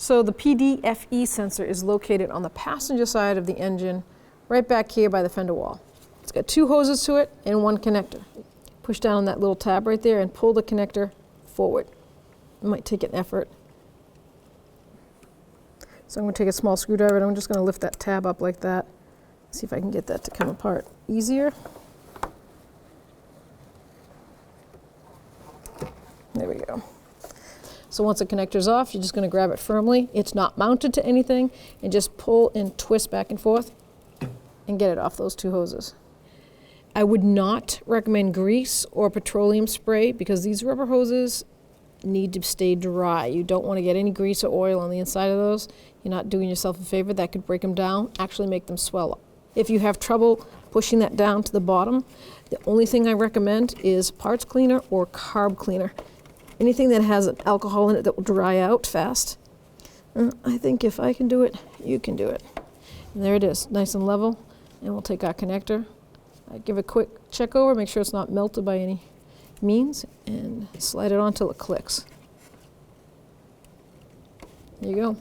So the PDFE sensor is located on the passenger side of the engine, right back here by the fender wall. It's got 2 hoses to it and 1 connector. Push down on that little tab right there and pull the connector forward. It might take an effort. So I'm going to take a small screwdriver and I'm just going to lift that tab up like that. See if I can get that to come apart easier. There we go. So once the connector's off, you're just going to grab it firmly. It's not mounted to anything, and just pull and twist back and forth and get it off those 2 hoses. I would not recommend grease or petroleum spray because these rubber hoses need to stay dry. You don't want to get any grease or oil on the inside of those. You're not doing yourself a favor. That could break them down, actually make them swell up. If you have trouble pushing that down to the bottom, the only thing I recommend is parts cleaner or carb cleaner. Anything that has alcohol in it that will dry out fast. I think if I can do it, you can do it. And there it is, nice and level. And we'll take our connector. I give a quick check over, make sure it's not melted by any means, and slide it on till it clicks. There you go.